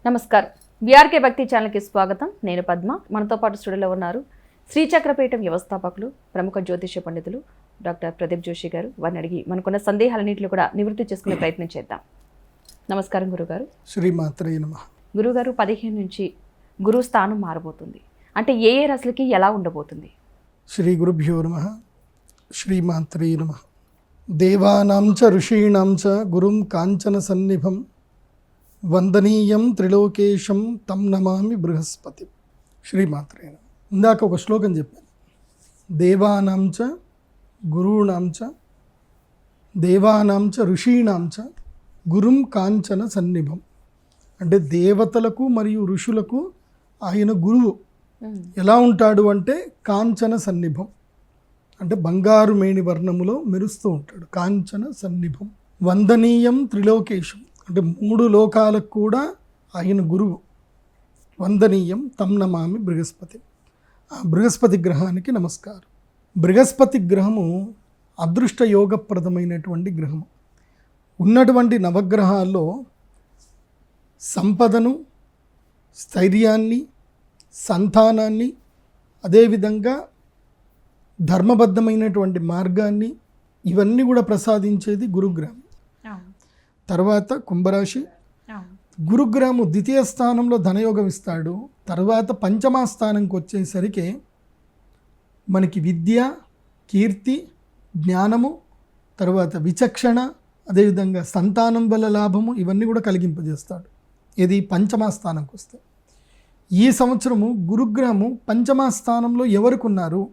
నమస్కారం. బీఆర్కే భక్తి ఛానల్కి స్వాగతం. నేను పద్మ. మనతో పాటు స్టూడియోలో ఉన్నారు శ్రీచక్రపీఠం వ్యవస్థాపకులు, ప్రముఖ జ్యోతిష్య పండితులు డాక్టర్ ప్రదీప్ జోషి గారు. వారిని అడిగి మనకున్న సందేహాలన్నింటినీ కూడా నివృత్తి చేసుకునే ప్రయత్నం చేద్దాం. నమస్కారం గురుగారు. శ్రీమాత్రే నమః. గురుగారు, 15 నుంచి గురువు స్థానం మారబోతుంది. అంటే ఏ రాశులకి ఎలా ఉండబోతుంది? శ్రీ గురుభ్యో నమః. శ్రీమాత్రే నమః. దేవానాం చ ఋషీణాం చ గురుం కాంచన సన్నిభం వందనీయం త్రిలోకేశం తం నమామి బృహస్పతి. శ్రీమాత్రే నమః. ఇందాక ఒక శ్లోకం చెప్పాను. దేవానాం చ గురూణాం చ దేవానాం చ ఋషీణాం చ గురుం కాంచన సన్నిభం. అంటే దేవతలకు మరియు ఋషులకు ఆయన గురువు ఎలా ఉంటాడు అంటే కాంచన సన్నిభం, అంటే బంగారు మేని వర్ణములో మెరుస్తూ ఉంటాడు. కాంచన సన్నిభం వందనీయం త్రిలోకేశం, అంటే 3 లోకాలకు కూడా ఆయన గురువు. వందనీయం తం నమామి బృహస్పతి. ఆ బృహస్పతి గ్రహానికి నమస్కారం. బృహస్పతి గ్రహము అదృష్ట యోగప్రదమైనటువంటి గ్రహము. ఉన్నటువంటి నవగ్రహాల్లో సంపదను, స్థైర్యాన్ని, సంతానాన్ని, అదేవిధంగా ధర్మబద్ధమైనటువంటి మార్గాన్ని, ఇవన్నీ కూడా ప్రసాదించేది గురుగ్రహం. తర్వాత కుంభరాశి. గురుగ్రహము ద్వితీయ స్థానంలో ధనయోగం ఇస్తాడు. తర్వాత పంచమ స్థానంకి వచ్చేసరికి మనకి విద్య, కీర్తి, జ్ఞానము, తర్వాత విచక్షణ, అదేవిధంగా సంతానం వల్ల లాభము, ఇవన్నీ కూడా కలిగింపజేస్తాడు. ఇది పంచమ స్థానంకి వస్తే. ఈ సంవత్సరము గురుగ్రహము పంచమ స్థానంలో ఎవరికి ఉన్నారు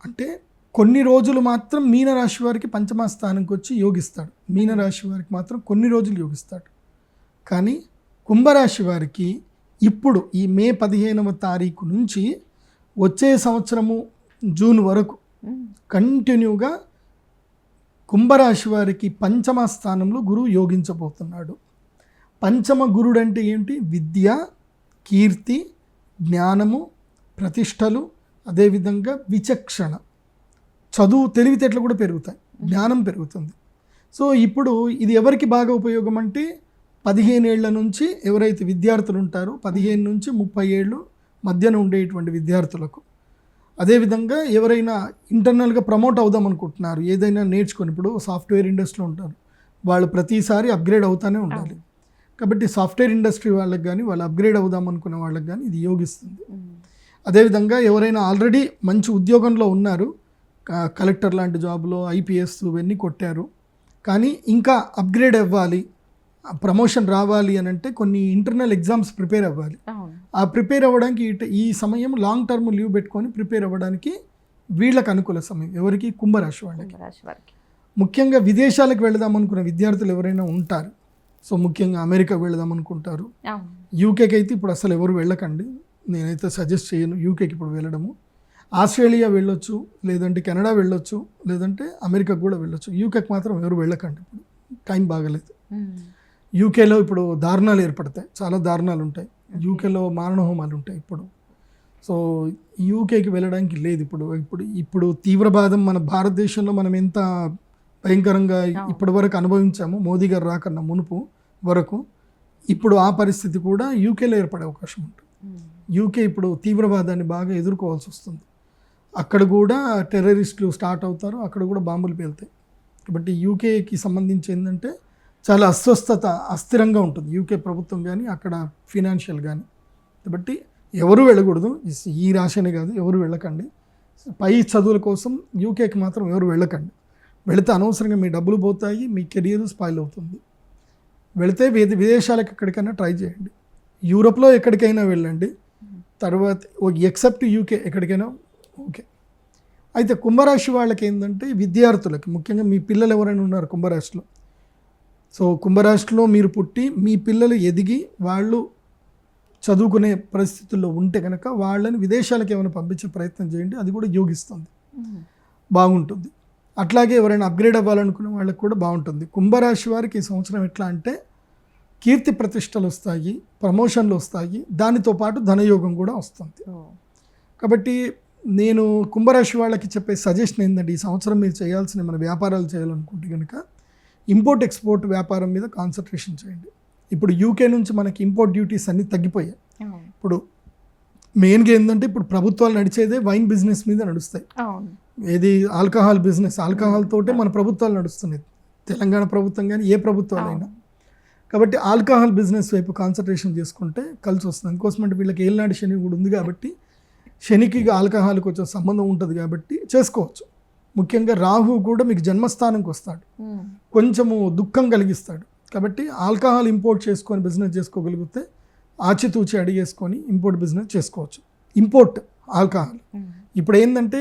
అంటే కొన్ని రోజులు మాత్రం మీనరాశి వారికి పంచమ స్థానంకి వచ్చి యోగిస్తాడు. మీనరాశి వారికి మాత్రం కొన్ని రోజులు యోగిస్తాడు. కానీ కుంభరాశి వారికి ఇప్పుడు ఈ మే 15వ తారీఖు నుంచి వచ్చే సంవత్సరము జూన్ వరకు కంటిన్యూగా కుంభరాశి వారికి పంచమ స్థానంలో గురువు యోగించబోతున్నాడు. పంచమ గురుడు అంటే ఏంటి? విద్య, కీర్తి, జ్ఞానము, ప్రతిష్టలు, అదేవిధంగా విచక్షణ, చదువు, తెలివితేటలు కూడా పెరుగుతాయి, జ్ఞానం పెరుగుతుంది. సో ఇప్పుడు ఇది ఎవరికి బాగా ఉపయోగం అంటే 15 ఏళ్ల నుంచి ఎవరైతే విద్యార్థులు ఉంటారో 15 నుంచి 30 ఏళ్ళు మధ్యన ఉండేటువంటి విద్యార్థులకు, అదేవిధంగా ఎవరైనా ఇంటర్నల్గా ప్రమోట్ అవుదాం అనుకుంటున్నారు, ఏదైనా నేర్చుకొని, ఇప్పుడు సాఫ్ట్వేర్ ఇండస్ట్రీలో ఉంటారు, వాళ్ళు ప్రతిసారి అప్గ్రేడ్ అవుతూనే ఉండాలి. కాబట్టి సాఫ్ట్వేర్ ఇండస్ట్రీ వాళ్ళకి కానీ, వాళ్ళు అప్గ్రేడ్ అవుదాం అనుకునే వాళ్ళకి కానీ ఇది యోగిస్తుంది. అదేవిధంగా ఎవరైనా ఆల్రెడీ మంచి ఉద్యోగంలో ఉన్నారు, కలెక్టర్ లాంటి జాబ్లో ఐపీఎస్ ఇవన్నీ కొట్టారు, కానీ ఇంకా అప్గ్రేడ్ అవ్వాలి, ప్రమోషన్ రావాలి అని అంటే కొన్ని ఇంటర్నల్ ఎగ్జామ్స్ ప్రిపేర్ అవ్వాలి. ఆ ప్రిపేర్ అవ్వడానికి ఈ సమయం లాంగ్ టర్మ్ లీవ్ పెట్టుకొని ప్రిపేర్ అవ్వడానికి వీళ్ళకి అనుకూల సమయం. ఎవరికి? కుంభరాశి వాళ్ళకి. ముఖ్యంగా విదేశాలకు వెళదాం అనుకున్న విద్యార్థులు ఎవరైనా ఉంటారు. సో ముఖ్యంగా అమెరికాకు వెళదాం అనుకుంటారు. యూకేకి అయితే ఇప్పుడు అసలు ఎవరు వెళ్ళకండి, నేనైతే సజెస్ట్ చేయను యూకేకి ఇప్పుడు వెళ్ళడము. ఆస్ట్రేలియా వెళ్ళొచ్చు, లేదంటే కెనడా వెళ్ళొచ్చు, లేదంటే అమెరికాకు కూడా వెళ్ళొచ్చు. యూకేకి మాత్రం ఎవరు వెళ్ళకండి, ఇప్పుడు టైం బాగలేదు. యూకేలో ఇప్పుడు దారుణాలు ఏర్పడతాయి, చాలా దారుణాలు ఉంటాయి. యూకేలో మారణహోమాలు ఉంటాయి ఇప్పుడు. సో యూకేకి వెళ్ళడానికి లేదు ఇప్పుడు తీవ్రవాదం మన భారతదేశంలో మనం ఎంత భయంకరంగా ఇప్పటి వరకు అనుభవించాము మోదీ గారు రాకన్నా మునుపు వరకు, ఇప్పుడు ఆ పరిస్థితి కూడా యూకేలో ఏర్పడే అవకాశం ఉంటుంది. యూకే ఇప్పుడు తీవ్రవాదాన్ని బాగా ఎదుర్కోవాల్సి వస్తుంది. అక్కడ కూడా టెర్రరిస్టులు స్టార్ట్ అవుతారు, అక్కడ కూడా బాంబులు పేలుతాయి. కాబట్టి యూకేకి సంబంధించి ఏంటంటే చాలా అస్వస్థత, అస్థిరంగా ఉంటుంది యూకే ప్రభుత్వం కానీ, అక్కడ ఫినాన్షియల్ కానీ. కాబట్టి ఎవరు వెళ్ళకూడదు, ఈ రాశినే కాదు, ఎవరు వెళ్ళకండి. పై చదువుల కోసం యూకేకి మాత్రం ఎవరు వెళ్ళకండి. వెళితే అనవసరంగా మీ డబ్బులు పోతాయి, మీ కెరియర్ స్పాయిల్ అవుతుంది. వెళితే విదేశాలకు ఎక్కడికైనా ట్రై చేయండి, యూరోప్లో ఎక్కడికైనా వెళ్ళండి, తర్వాత ఎక్సెప్ట్ యూకే ఎక్కడికైనా ఓకే. అయితే కుంభరాశి వాళ్ళకి ఏంటంటే విద్యార్థులకి, ముఖ్యంగా మీ పిల్లలు ఎవరైనా ఉన్నారు కుంభరాశిలో, సో కుంభరాశిలో మీరు పుట్టి మీ పిల్లలు ఎదిగి వాళ్ళు చదువుకునే పరిస్థితుల్లో ఉంటే కనుక వాళ్ళని విదేశాలకు ఏమైనా పంపించే ప్రయత్నం చేయండి, అది కూడా యోగిస్తుంది, బాగుంటుంది. అట్లాగే ఎవరైనా అప్గ్రేడ్ అవ్వాలనుకునే వాళ్ళకి కూడా బాగుంటుంది. కుంభరాశి వారికి ఈ సంవత్సరం ఎట్లా అంటే కీర్తి ప్రతిష్టలు వస్తాయి, ప్రమోషన్లు వస్తాయి, దానితో పాటు ధనయోగం కూడా వస్తుంది. కాబట్టి నేను కుంభరాశి వాళ్ళకి చెప్పే సజెషన్ ఏంటంటే, ఈ సంవత్సరం మీరు చేయాల్సిన మన వ్యాపారాలు చేయాలనుకుంటే కనుక ఇంపోర్ట్ ఎక్స్పోర్ట్ వ్యాపారం మీద కాన్సన్ట్రేషన్ చేయండి. ఇప్పుడు యూకే నుంచి మనకి ఇంపోర్ట్ డ్యూటీస్ అన్నీ తగ్గిపోయాయి. ఇప్పుడు మెయిన్గా ఏంటంటే ఇప్పుడు ప్రభుత్వాలు నడిచేదే వైన్ బిజినెస్ మీద నడుస్తాయి. ఏది ఆల్కహాల్ బిజినెస్, ఆల్కహాల్ తోటే మన ప్రభుత్వాలు నడుస్తున్నాయి, తెలంగాణ ప్రభుత్వం కానీ ఏ ప్రభుత్వాలైనా. కాబట్టి ఆల్కహాల్ బిజినెస్ వైపు కాన్సన్ట్రేషన్ చేసుకుంటే కలిసి వస్తుంది. అందుకోసం అంటే వీళ్ళకి ఏలినాడు శని కూడా ఉంది కాబట్టి శనికి ఆల్కహాల్కి వచ్చే సంబంధం ఉంటుంది కాబట్టి చేసుకోవచ్చు. ముఖ్యంగా రాహు కూడా మీకు జన్మస్థానంకి వస్తాడు, కొంచెము దుఃఖం కలిగిస్తాడు. కాబట్టి ఆల్కహాల్ ఇంపోర్ట్ చేసుకొని బిజినెస్ చేసుకోగలిగితే ఆచితూచి అడిగేసుకొని ఇంపోర్ట్ బిజినెస్ చేసుకోవచ్చు. ఇంపోర్ట్ ఆల్కహాల్ ఇప్పుడు ఏంటంటే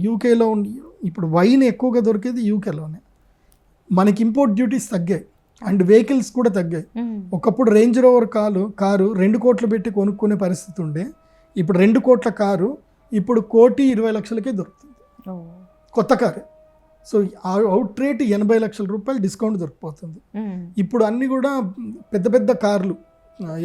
యూకేలో ఇప్పుడు వైన్ ఎక్కువగా దొరికేది యూకేలోనే. మనకి ఇంపోర్ట్ డ్యూటీస్ తగ్గాయి అండ్ వెహికల్స్ కూడా తగ్గాయి. ఒకప్పుడు రేంజ్ రోవర్ కారు 2 కోట్లు పెట్టి కొనుక్కునే పరిస్థితి ఉండే, ఇప్పుడు 2 కోట్ల కారు ఇప్పుడు 1,20,00,000కే దొరుకుతుంది, కొత్త కారే. సో అవుట్ రేట్ 80 లక్షల రూపాయలు డిస్కౌంట్ దొరికిపోతుంది. ఇప్పుడు అన్నీ కూడా పెద్ద పెద్ద కార్లు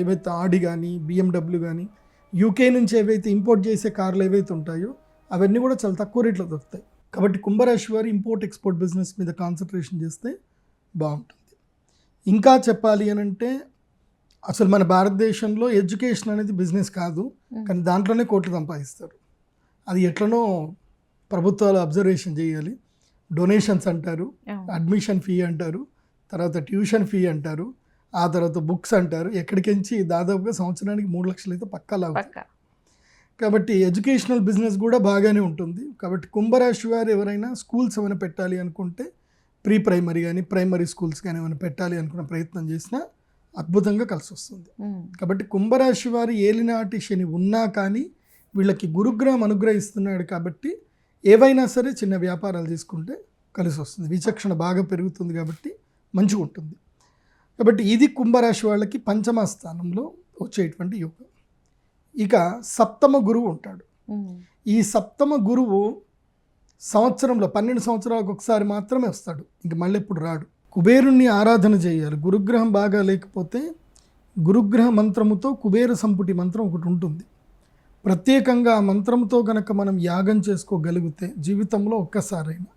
ఏవైతే ఆడి కానీ BMW కానీ యూకే నుంచి ఏవైతే ఇంపోర్ట్ చేసే కార్లు ఏవైతే ఉంటాయో అవన్నీ కూడా చాలా తక్కువ రేట్లో దొరుకుతాయి. కాబట్టి కుంభరాశి వారు ఇంపోర్ట్ ఎక్స్పోర్ట్ బిజినెస్ మీద కాన్సన్ట్రేషన్ చేస్తే బాగుంటుంది. ఇంకా చెప్పాలి అని అంటే అసలు మన భారతదేశంలో ఎడ్యుకేషన్ అనేది బిజినెస్ కాదు, కానీ దాంట్లోనే కోట్లు సంపాదిస్తారు. అది ఎట్లనో ప్రభుత్వాలు అబ్జర్వేషన్ చేయాలి. డొనేషన్స్ అంటారు, అడ్మిషన్ ఫీ అంటారు, తర్వాత ట్యూషన్ ఫీ అంటారు, ఆ తర్వాత బుక్స్ అంటారు. ఎక్కడికించి దాదాపుగా సంవత్సరానికి 3 లక్షలు అయితే పక్కా లాగుతాయి. కాబట్టి ఎడ్యుకేషనల్ బిజినెస్ కూడా బాగానే ఉంటుంది. కాబట్టి కుంభరాశి వారు ఎవరైనా స్కూల్స్ ఏమైనా పెట్టాలి అనుకుంటే ప్రీ ప్రైమరీ కానీ ప్రైమరీ స్కూల్స్ కానీ ఏమైనా పెట్టాలి అనుకున్న ప్రయత్నం చేసినా అద్భుతంగా కలిసి వస్తుంది. కాబట్టి కుంభరాశి వారు ఏలినాటి శని ఉన్నా కానీ వీళ్ళకి గురుగ్రహం అనుగ్రహిస్తున్నాడు కాబట్టి ఏవైనా సరే చిన్న వ్యాపారాలు చేసుకుంటే కలిసి వస్తుంది. విచక్షణ బాగా పెరుగుతుంది కాబట్టి మంచిగా ఉంటుంది. కాబట్టి ఇది కుంభరాశి వాళ్ళకి పంచమ స్థానంలో వచ్చేటువంటి యోగం. ఇక సప్తమ గురువు ఉంటాడు. ఈ సప్తమ గురువు సంవత్సరంలో 12 సంవత్సరాలకు ఒకసారి మాత్రమే వస్తాడు, ఇంక మళ్ళీ ఎప్పుడు రాడు. కుబేరుణ్ణి ఆరాధన చేయాలి. గురుగ్రహం బాగా లేకపోతే గురుగ్రహ మంత్రముతో కుబేర సంపుటి మంత్రం ఒకటి ఉంటుంది. ప్రత్యేకంగా ఆ మంత్రంతో కనుక మనం యాగం చేసుకోగలిగితే జీవితంలో ఒక్కసారైనా,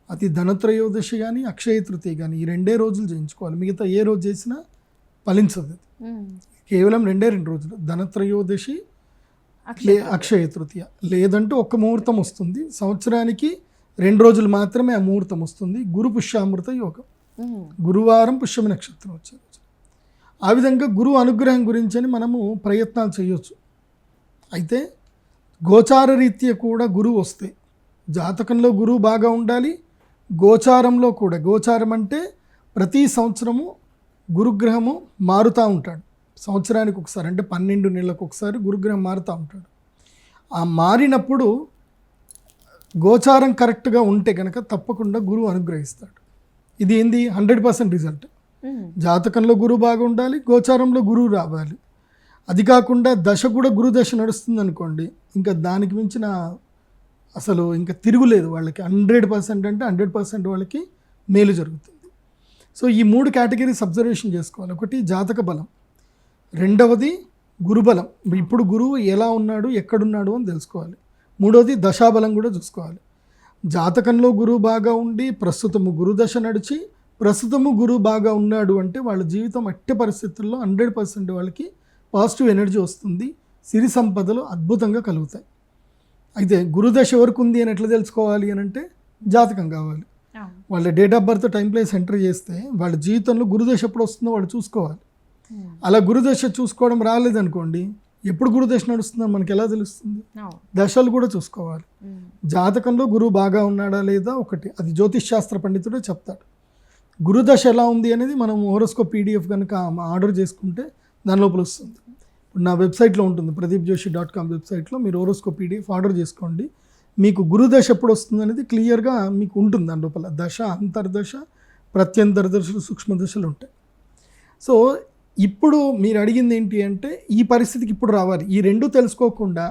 అది ధనత్రయోదశి కానీ అక్షయ తృతీయ కానీ ఈ 2 రోజులు చేయించుకోవాలి. మిగతా ఏ రోజు చేసినా ఫలించదు. కేవలం 2 రోజులు, ధనత్రయోదశి అక్షయ తృతీయ. లేదంటే ఒక్క ముహూర్తం వస్తుంది, సంవత్సరానికి 2 రోజులు మాత్రమే ఆ ముహూర్తం వస్తుంది. గురు పుష్యామృత యోగం, గురువారం పుష్యమి నక్షత్రం వచ్చే రోజు. ఆ విధంగా గురువు అనుగ్రహం గురించి అని మనము ప్రయత్నాలు చేయొచ్చు. అయితే గోచార రీత్యా కూడా గురువు వస్తే జాతకంలో గురువు బాగా ఉండాలి, గోచారంలో కూడా. గోచారం అంటే ప్రతి సంవత్సరము గురుగ్రహము మారుతూ ఉంటాడు. సంవత్సరానికి ఒకసారి అంటే 12 నెలలకు ఒకసారి గురుగ్రహం మారుతూ ఉంటాడు. ఆ మారినప్పుడు గోచారం కరెక్ట్గా ఉంటే కనుక తప్పకుండా గురువు అనుగ్రహిస్తాడు. ఇది ఏంది 100% రిజల్ట్. జాతకంలో గురువు బాగా ఉండాలి, గోచారంలో గురువు రావాలి. అది కాకుండా దశ కూడా గురు దశ నడుస్తుంది అనుకోండి, ఇంకా దానికి మించిన అసలు ఇంకా తిరుగులేదు వాళ్ళకి. 100% అంటే 100% వాళ్ళకి మేలు జరుగుతుంది. సో ఈ 3 కేటగిరీస్ అబ్జర్వేషన్ చేసుకోవాలి. ఒకటి జాతక బలం, రెండవది గురుబలం, ఇప్పుడు గురువు ఎలా ఉన్నాడు ఎక్కడున్నాడు అని తెలుసుకోవాలి. మూడవది దశాబలం కూడా చూసుకోవాలి. జాతకంలో గురువు బాగా ఉండి ప్రస్తుతము గురుదశ నడిచి ప్రస్తుతము గురువు బాగా ఉన్నాడు అంటే వాళ్ళ జీవితం అట్టి పరిస్థితుల్లో 100% వాళ్ళకి పాజిటివ్ ఎనర్జీ వస్తుంది, సిరి సంపదలు అద్భుతంగా కలుగుతాయి. అయితే గురుదశ ఎవరికి ఉంది అని ఎట్లా తెలుసుకోవాలి అని అంటే జాతకం కావాలి. వాళ్ళ date of birth time place enter చేస్తే వాళ్ళ జీవితంలో గురుదశ ఎప్పుడు వస్తుందో వాళ్ళు చూసుకోవాలి. అలా గురుదశ చూసుకోవడం రాలేదనుకోండి, ఎప్పుడు గురుదశ నడుస్తుందో మనకి ఎలా తెలుస్తుంది? దశలు కూడా చూసుకోవాలి. జాతకంలో గురువు బాగా ఉన్నాడా లేదా ఒకటి, అది జ్యోతిష్ శాస్త్ర పండితుడే చెప్తాడు. గురుదశ ఎలా ఉంది అనేది మనం హోరోస్కోప్ PDF కనుక ఆర్డర్ చేసుకుంటే దాని లోపల వస్తుంది. ఇప్పుడు నా వెబ్సైట్లో ఉంటుంది, pradeepjoshi.com వెబ్సైట్లో మీరు హోరోస్కోప్ PDF ఆర్డర్ చేసుకోండి. మీకు గురుదశ ఎప్పుడు వస్తుంది అనేది క్లియర్గా మీకు ఉంటుంది. దాని లోపల దశ, అంతర్దశ, ప్రత్యంతర దశలు, సూక్ష్మ దశలు ఉంటాయి. సో ఇప్పుడు మీరు అడిగింది ఏంటి అంటే ఈ పరిస్థితికి ఇప్పుడు రావాలి. ఈ 2 తెలుసుకోకుండా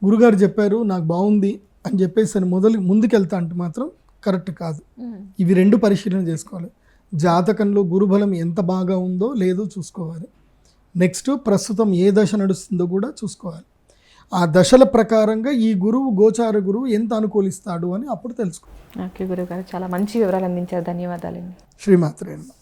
గురుగారు చెప్పారు నాకు బాగుంది అని చెప్పేసి అని ముందుకెళ్తా అంటే మాత్రం కరెక్ట్ కాదు. ఇవి 2 పరిశీలన చేసుకోవాలి. జాతకంలో గురుబలం ఎంత బాగా ఉందో లేదో చూసుకోవాలి. నెక్స్ట్ ప్రస్తుతం ఏ దశ నడుస్తుందో కూడా చూసుకోవాలి. ఆ దశల ప్రకారంగా ఈ గురువు గోచార గురువు ఎంత అనుకూలిస్తాడు అని అప్పుడు తెలుసుకోవాలి. ఓకే గురువు గారు, చాలా మంచి వివరాలు అందించారు. ధన్యవాదాలండి. శ్రీమాత్రే నమః.